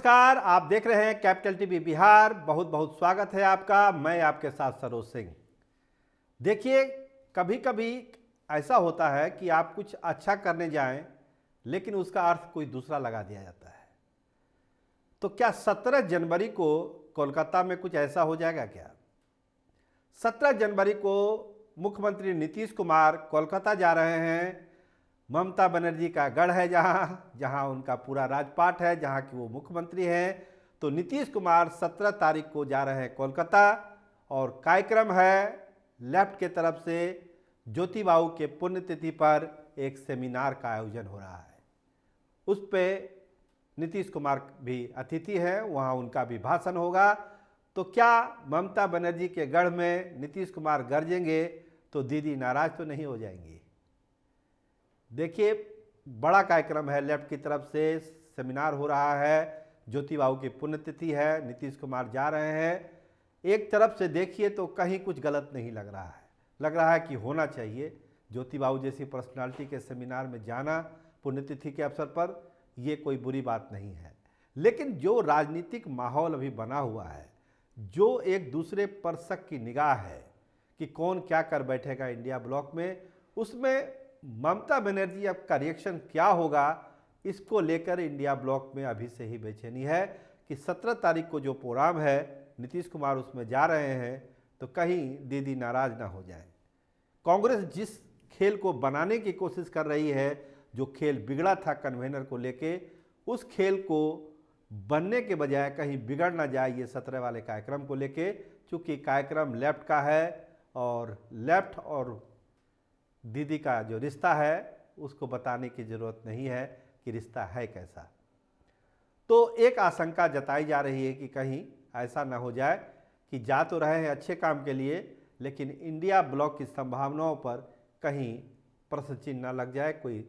नमस्कार, आप देख रहे हैं कैपिटल टीवी बिहार। बहुत बहुत स्वागत है आपका। मैं आपके साथ सरोज सिंह। देखिए, कभी कभी ऐसा होता है कि आप कुछ अच्छा करने जाएं, लेकिन उसका अर्थ कोई दूसरा लगा दिया जाता है। तो क्या 17 जनवरी को कोलकाता में कुछ ऐसा हो जाएगा क्या? 17 जनवरी को मुख्यमंत्री नीतीश कुमार कोलकाता जा रहे हैं। ममता बनर्जी का गढ़ है जहां उनका पूरा राजपाट है, जहां की वो मुख्यमंत्री हैं। तो नीतीश कुमार 17 तारीख को जा रहे हैं कोलकाता और कार्यक्रम है लेफ्ट के तरफ से ज्योतिबाऊ के पुण्यतिथि पर एक सेमिनार का आयोजन हो रहा है। उस पर नीतीश कुमार भी अतिथि हैं, वहां उनका भी भाषण होगा। तो क्या ममता बनर्जी के गढ़ में नीतीश कुमार गरजेंगे तो दीदी नाराज तो नहीं हो जाएंगी? देखिए, बड़ा कार्यक्रम है, लेफ्ट की तरफ से सेमिनार हो रहा है, ज्योतिबाऊ की पुण्यतिथि है, नीतीश कुमार जा रहे हैं। एक तरफ से देखिए तो कहीं कुछ गलत नहीं लग रहा है, लग रहा है कि होना चाहिए। ज्योतिबाऊ जैसी पर्सनालिटी के सेमिनार में जाना पुण्यतिथि के अवसर पर, ये कोई बुरी बात नहीं है। लेकिन जो राजनीतिक माहौल अभी बना हुआ है, जो एक दूसरे पर शक की निगाह है कि कौन क्या कर बैठेगा इंडिया ब्लॉक में, उसमें ममता बनर्जी अब का रिएक्शन क्या होगा, इसको लेकर इंडिया ब्लॉक में अभी से ही बेचैनी है कि 17 तारीख को जो प्रोग्राम है, नीतीश कुमार उसमें जा रहे हैं, तो कहीं दीदी नाराज ना हो जाए। कांग्रेस जिस खेल को बनाने की कोशिश कर रही है, जो खेल बिगड़ा था कन्वेनर को लेके, उस खेल को बनने के बजाय कहीं बिगड़ ना जाए ये 17 वाले कार्यक्रम को लेके। चूँकि कार्यक्रम लेफ्ट का है और लेफ्ट और दीदी का जो रिश्ता है उसको बताने की ज़रूरत नहीं है कि रिश्ता है कैसा। तो एक आशंका जताई जा रही है कि कहीं ऐसा ना हो जाए कि जा तो रहे हैं अच्छे काम के लिए, लेकिन इंडिया ब्लॉक की संभावनाओं पर कहीं प्रश्न चिन्ह न लग जाए, कोई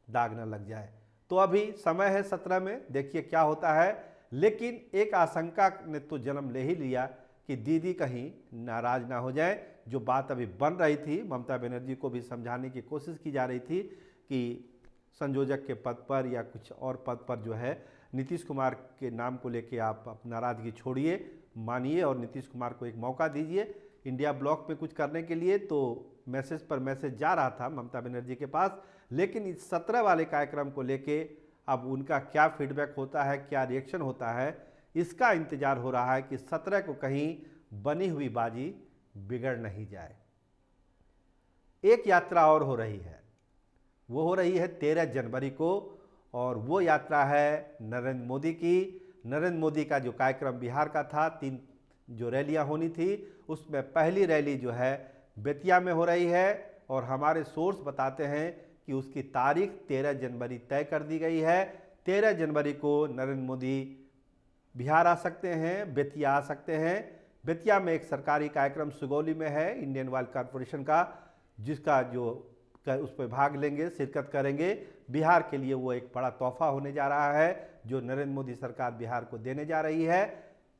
दाग न लग जाए। तो अभी समय है 17 में, देखिए क्या होता है। लेकिन एक आशंका ने तो जन्म ले ही लिया कि दीदी कहीं नाराज ना हो जाए। जो बात अभी बन रही थी, ममता बनर्जी को भी समझाने की कोशिश की जा रही थी कि संयोजक के पद पर या कुछ और पद पर जो है नीतीश कुमार के नाम को लेके आप नाराज़गी छोड़िए, मानिए और नीतीश कुमार को एक मौका दीजिए इंडिया ब्लॉक में कुछ करने के लिए। तो मैसेज पर मैसेज जा रहा था ममता बनर्जी के पास, लेकिन इस 17 वाले कार्यक्रम को लेके अब उनका क्या फीडबैक होता है, क्या रिएक्शन होता है, इसका इंतजार हो रहा है कि 17 को कहीं बनी हुई बाजी बिगड़ नहीं जाए। एक यात्रा और हो रही है, वो हो रही है 13 जनवरी को, और वो यात्रा है नरेंद्र मोदी की। नरेंद्र मोदी का जो कार्यक्रम बिहार का था, 3 जो रैलियां होनी थी, उसमें पहली रैली जो है बेतिया में हो रही है और हमारे सोर्स बताते हैं कि उसकी तारीख 13 जनवरी तय कर दी गई है। 13 जनवरी को नरेंद्र मोदी बिहार आ सकते हैं, बेतिया आ सकते हैं। बेतिया में एक सरकारी कार्यक्रम सुगौली में है इंडियन ऑयल कॉरपोरेशन का, जिसका जो उस पर भाग लेंगे, शिरकत करेंगे। बिहार के लिए वो एक बड़ा तोहफा होने जा रहा है जो नरेंद्र मोदी सरकार बिहार को देने जा रही है।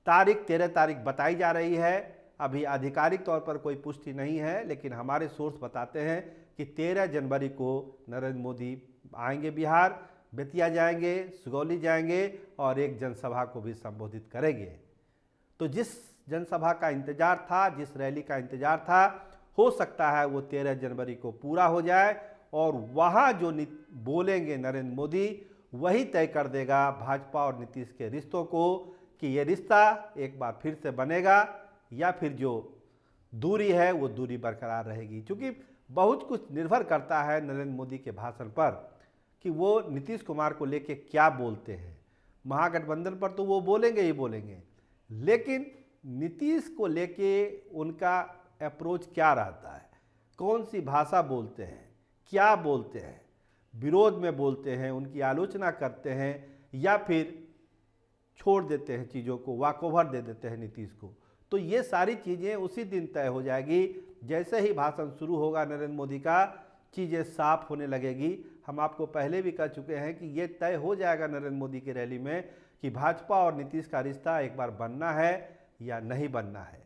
तारीख 13 तारीख बताई जा रही है, अभी आधिकारिक तौर पर कोई पुष्टि नहीं है, लेकिन हमारे सोर्स बताते हैं कि 13 जनवरी को नरेंद्र मोदी आएंगे बिहार, बेतिया जाएंगे, सुगौली जाएंगे और एक जनसभा को भी संबोधित करेंगे। तो जिस जनसभा का इंतजार था, जिस रैली का इंतजार था, हो सकता है वो 13 जनवरी को पूरा हो जाए और वहाँ जो बोलेंगे नरेंद्र मोदी, वही तय कर देगा भाजपा और नीतीश के रिश्तों को कि ये रिश्ता एक बार फिर से बनेगा या फिर जो दूरी है वो दूरी बरकरार रहेगी। क्योंकि बहुत कुछ निर्भर करता है नरेंद्र मोदी के भाषण पर कि वो नीतीश कुमार को लेके क्या बोलते हैं। महागठबंधन पर तो वो बोलेंगे ही बोलेंगे, लेकिन नीतीश को लेके उनका अप्रोच क्या रहता है, कौन सी भाषा बोलते हैं, क्या बोलते हैं, विरोध में बोलते हैं, उनकी आलोचना करते हैं या फिर छोड़ देते हैं चीज़ों को, वॉकओवर दे देते हैं नीतीश को। तो ये सारी चीज़ें उसी दिन तय हो जाएगी। जैसे ही भाषण शुरू होगा नरेंद्र मोदी का, चीज़ें साफ होने लगेगी। हम आपको पहले भी कह चुके हैं कि ये तय हो जाएगा नरेंद्र मोदी की रैली में कि भाजपा और नीतीश का रिश्ता एक बार बनना है या नहीं बनना है।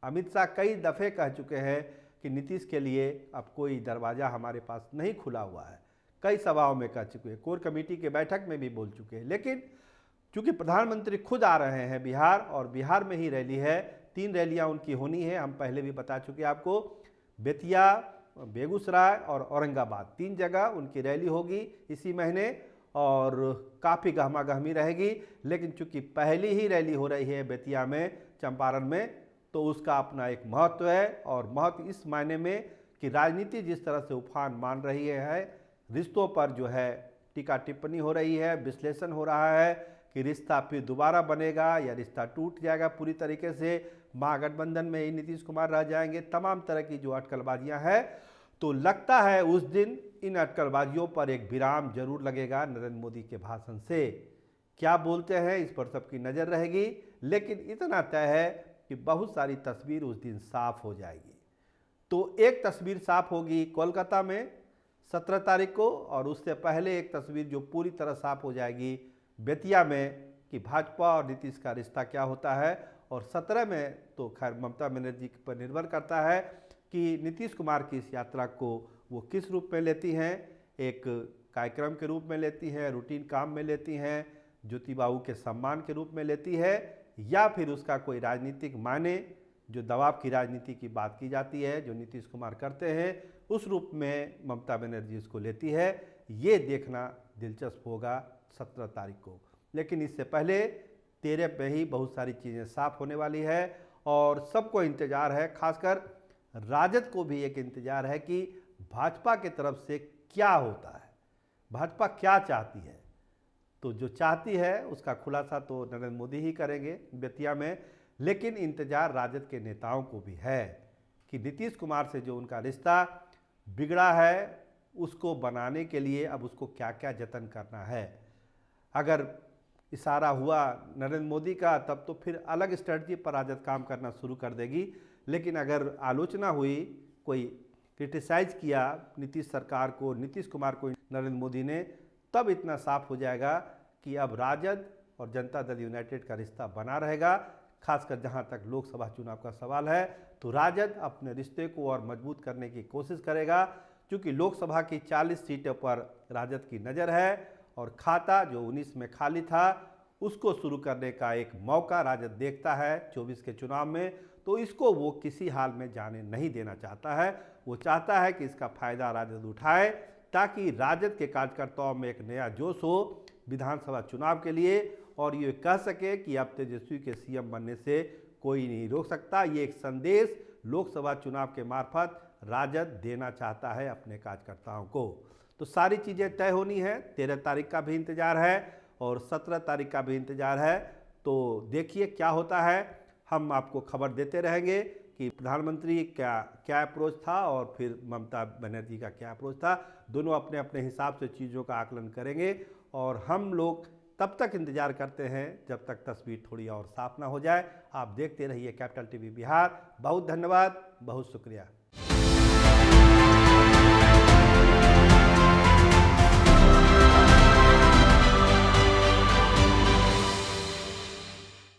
अमित शाह कई दफ़े कह चुके हैं कि नीतीश के लिए अब कोई दरवाज़ा हमारे पास नहीं खुला हुआ है, कई सभाओं में कह चुके हैं, कोर कमेटी के बैठक में भी बोल चुके हैं। लेकिन चूँकि प्रधानमंत्री खुद आ रहे हैं बिहार और बिहार में ही रैली है, 3 रैलियां उनकी होनी है। हम पहले भी बता चुके आपको, बेतिया, बेगूसराय और औरंगाबाद 3 जगह उनकी रैली होगी इसी महीने और काफ़ी गहमा गहमी रहेगी। लेकिन चूँकि पहली ही रैली हो रही है बेतिया में, चंपारण में, तो उसका अपना एक महत्व है। और महत्व इस मायने में कि राजनीति जिस तरह से उफान मान रही है, रिश्तों पर जो है टीका टिप्पणी हो रही है, विश्लेषण हो रहा है कि रिश्ता फिर दोबारा बनेगा या रिश्ता टूट जाएगा पूरी तरीके से, महागठबंधन में ही नीतीश कुमार रह जाएंगे, तमाम तरह की जो अटकलबाजियां हैं। तो लगता है उस दिन इन अटकलबाजियों पर एक विराम जरूर लगेगा नरेंद्र मोदी के भाषण से। क्या बोलते हैं इस पर सबकी नज़र रहेगी, लेकिन इतना तय है कि बहुत सारी तस्वीर उस दिन साफ हो जाएगी। तो एक तस्वीर साफ होगी कोलकाता में 17 तारीख को, और उससे पहले एक तस्वीर जो पूरी तरह साफ हो जाएगी बेतिया में कि भाजपा और नीतीश का रिश्ता क्या होता है। और 17 में तो खैर ममता बनर्जी पर निर्भर करता है कि नीतीश कुमार की इस यात्रा को वो किस रूप में लेती हैं, एक कार्यक्रम के रूप में लेती हैं, रूटीन काम में लेती हैं, ज्योति बाबू के सम्मान के रूप में लेती है, या फिर उसका कोई राजनीतिक मायने, जो दबाव की राजनीति की बात की जाती है जो नीतीश कुमार करते हैं, उस रूप में ममता बनर्जी इसको लेती है। ये देखना दिलचस्प होगा 17 तारीख को। लेकिन इससे पहले 13 में ही बहुत सारी चीज़ें साफ होने वाली है और सबको इंतज़ार है, खासकर राजद को भी एक इंतज़ार है कि भाजपा की तरफ से क्या होता है, भाजपा क्या चाहती है। तो जो चाहती है उसका खुलासा तो नरेंद्र मोदी ही करेंगे बेतिया में, लेकिन इंतज़ार राजद के नेताओं को भी है कि नीतीश कुमार से जो उनका रिश्ता बिगड़ा है उसको बनाने के लिए अब उसको क्या क्या जतन करना है। अगर इशारा हुआ नरेंद्र मोदी का तब तो फिर अलग स्ट्रेटजी पर राजद काम करना शुरू कर देगी, लेकिन अगर आलोचना हुई, कोई क्रिटिसाइज किया नीतीश सरकार को, नीतीश कुमार को नरेंद्र मोदी ने, तब इतना साफ हो जाएगा कि अब राजद और जनता दल यूनाइटेड का रिश्ता बना रहेगा। खासकर जहां तक लोकसभा चुनाव का सवाल है तो राजद अपने रिश्ते को और मजबूत करने की कोशिश करेगा, क्योंकि लोकसभा की 40 सीटों पर राजद की नज़र है और खाता जो 19 में खाली था उसको शुरू करने का एक मौका राजद देखता है 24 के चुनाव में। तो इसको वो किसी हाल में जाने नहीं देना चाहता है। वो चाहता है कि इसका फायदा राजद उठाए ताकि राजद के कार्यकर्ताओं में एक नया जोश हो विधानसभा चुनाव के लिए, और ये कह सके कि अब तेजस्वी के सीएम बनने से कोई नहीं रोक सकता। ये एक संदेश लोकसभा चुनाव के मार्फत राजद देना चाहता है अपने कार्यकर्ताओं को। तो सारी चीज़ें तय होनी है, 13 तारीख का भी इंतज़ार है और 17 तारीख का भी इंतज़ार है। तो देखिए क्या होता है, हम आपको खबर देते रहेंगे कि प्रधानमंत्री क्या अप्रोच था और फिर ममता बनर्जी का क्या अप्रोच था। दोनों अपने अपने हिसाब से चीज़ों का आकलन करेंगे और हम लोग तब तक इंतज़ार करते हैं जब तक तस्वीर थोड़ी और साफ ना हो जाए। आप देखते रहिए कैपिटल टीवी बिहार। बहुत धन्यवाद, बहुत शुक्रिया।